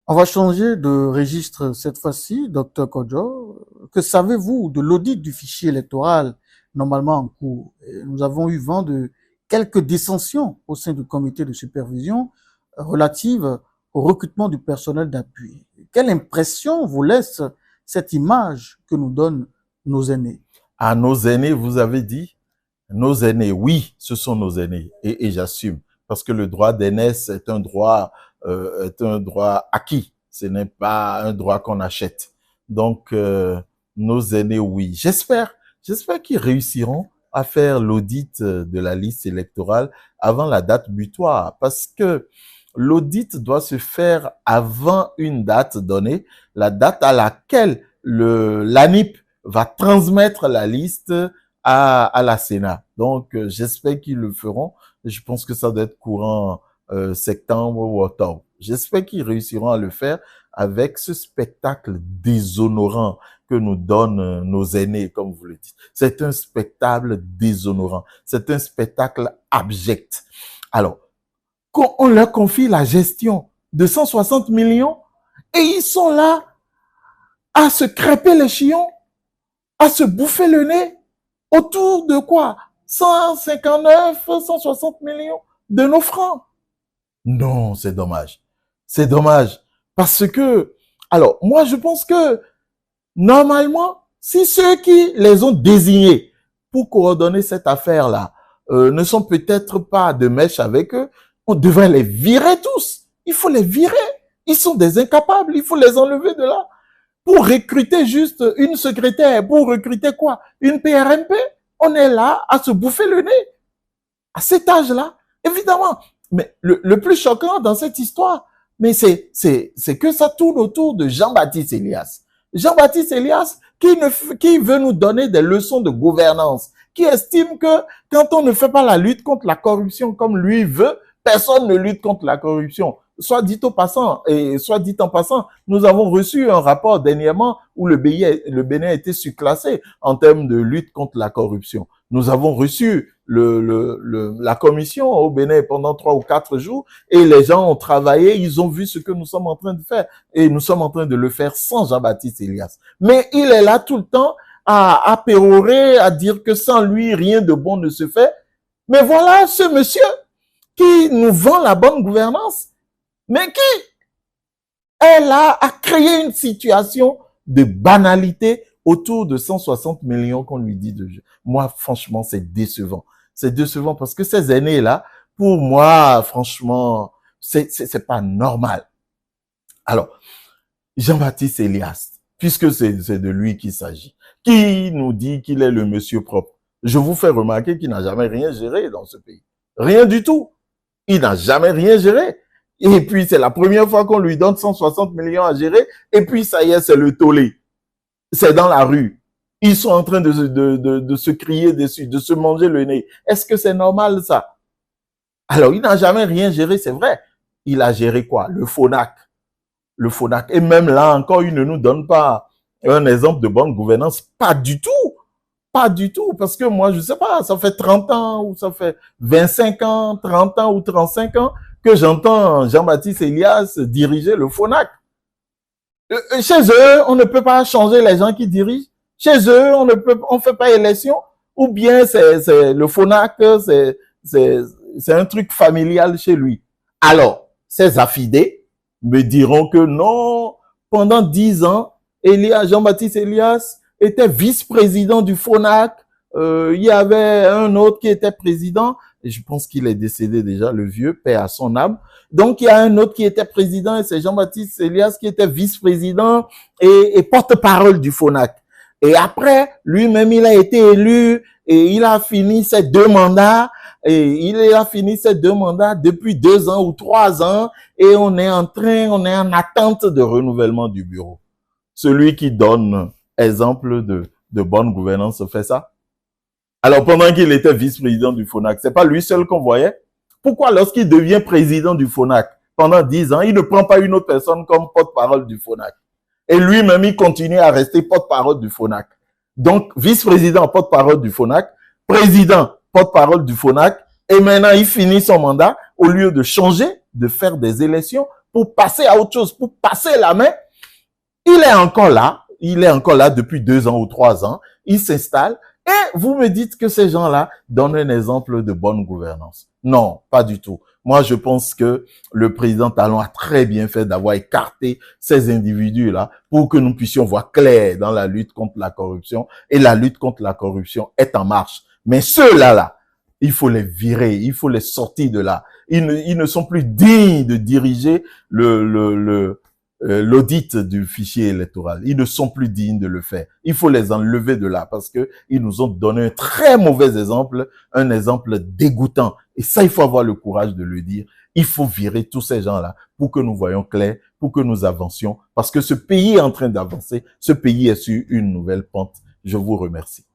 On va changer de registre cette fois-ci, docteur Kodjo. Que savez-vous de l'audit du fichier électoral normalement en cours? Nous avons eu vent de quelques dissensions au sein du comité de supervision relative au recrutement du personnel d'appui. Quelle impression vous laisse cette image que nous donnent nos aînés? À nos aînés, vous avez dit? Nos aînés, oui, ce sont nos aînés. Et j'assume. Parce que le droit d'aînesse est un droit acquis. Ce n'est pas un droit qu'on achète. Donc, nos aînés, oui. J'espère qu'ils réussiront à faire l'audit de la liste électorale avant la date butoir. Parce que l'audit doit se faire avant une date donnée, la date à laquelle l'ANIP va transmettre la liste à la Sénat. Donc, j'espère qu'ils le feront. Je pense que ça doit être courant septembre ou octobre. J'espère qu'ils réussiront à le faire avec ce spectacle déshonorant que nous donnent nos aînés, comme vous le dites. C'est un spectacle déshonorant. C'est un spectacle abject. Alors, quand on leur confie la gestion de 160 millions et ils sont là à se crêper les chions, à se bouffer le nez autour de quoi? 159, 160 millions de nos francs. Non, c'est dommage. C'est dommage. Parce que, alors, moi, je pense que, normalement, si ceux qui les ont désignés pour coordonner cette affaire-là ne sont peut-être pas de mèche avec eux, on devrait les virer tous. Il faut les virer. Ils sont des incapables. Il faut les enlever de là. Pour recruter juste une secrétaire, pour recruter quoi? Une PRMP? On est là à se bouffer le nez. À cet âge-là, évidemment. Mais le plus choquant dans cette histoire, mais c'est que ça tourne autour de Jean-Baptiste Elias. Jean-Baptiste Elias qui veut nous donner des leçons de gouvernance, qui estime que quand on ne fait pas la lutte contre la corruption comme lui veut, personne ne lutte contre la corruption. Soit dit en passant, nous avons reçu un rapport dernièrement où le Bénin a été surclassé en termes de lutte contre la corruption. Nous avons reçu la commission au Bénin pendant 3 ou 4 jours et les gens ont travaillé, ils ont vu ce que nous sommes en train de faire et nous sommes en train de le faire sans Jean-Baptiste Elias. Mais il est là tout le temps à pérorer, à dire que sans lui, rien de bon ne se fait. Mais voilà ce monsieur qui nous vend la bonne gouvernance, mais qui est là à créer une situation de banalité autour de 160 millions qu'on lui dit de jeu. Moi, franchement, c'est décevant. C'est décevant parce que ces aînés-là, pour moi, franchement, c'est pas normal. Alors, Jean-Baptiste Elias, puisque c'est de lui qu'il s'agit, qui nous dit qu'il est le monsieur propre. Je vous fais remarquer qu'il n'a jamais rien géré dans ce pays. Rien du tout. Il n'a jamais rien géré. Et puis, c'est la première fois qu'on lui donne 160 millions à gérer. Et puis, ça y est, c'est le tollé. C'est dans la rue. Ils sont en train de se crier dessus, de se manger le nez. Est-ce que c'est normal, ça? Alors, il n'a jamais rien géré, c'est vrai. Il a géré quoi? Le FONAC. Le FONAC. Et même là, encore, il ne nous donne pas un exemple de bonne gouvernance. Pas du tout. Pas du tout. Parce que moi, je sais pas, ça fait 30 ans ou ça fait 25 ans, 30 ans ou 35 ans que j'entends Jean-Baptiste Elias diriger le FONAC. Chez eux, on ne peut pas changer les gens qui dirigent. Chez eux, on fait pas élection. Ou bien c'est le FONAC, c'est un truc familial chez lui. Alors, ces affidés me diront que non, pendant 10 ans, Jean-Baptiste Elias était vice-président du FONAC. Il y avait un autre qui était président. Et je pense qu'il est décédé déjà, le vieux, paix à son âme. Donc, il y a un autre qui était président et c'est Jean-Baptiste Elias qui était vice-président et porte-parole du FONAC. Et après, lui-même, il a été élu et il a fini ses 2 mandats. Et il a fini ses 2 mandats depuis 2 ans ou 3 ans et on est en attente de renouvellement du bureau. Celui qui donne exemple de bonne gouvernance fait ça. Alors, pendant qu'il était vice-président du FONAC, c'est pas lui seul qu'on voyait. Pourquoi, lorsqu'il devient président du FONAC, pendant 10 ans, il ne prend pas une autre personne comme porte-parole du FONAC? Et lui-même, il continue à rester porte-parole du FONAC. Donc, vice-président, porte-parole du FONAC, président, porte-parole du FONAC, et maintenant, il finit son mandat, au lieu de changer, de faire des élections pour passer à autre chose, pour passer la main. Il est encore là depuis 2 ans ou 3 ans, il s'installe, et vous me dites que ces gens-là donnent un exemple de bonne gouvernance. Non, pas du tout. Moi, je pense que le président Talon a très bien fait d'avoir écarté ces individus-là pour que nous puissions voir clair dans la lutte contre la corruption, et la lutte contre la corruption est en marche. Mais ceux-là, il faut les virer, il faut les sortir de là. Ils ne sont plus dignes de diriger l'audit du fichier électoral. Ils ne sont plus dignes de le faire. Il faut les enlever de là parce que ils nous ont donné un très mauvais exemple, un exemple dégoûtant. Et ça, il faut avoir le courage de le dire. Il faut virer tous ces gens-là pour que nous voyons clair, pour que nous avancions, parce que ce pays est en train d'avancer. Ce pays est sur une nouvelle pente. Je vous remercie.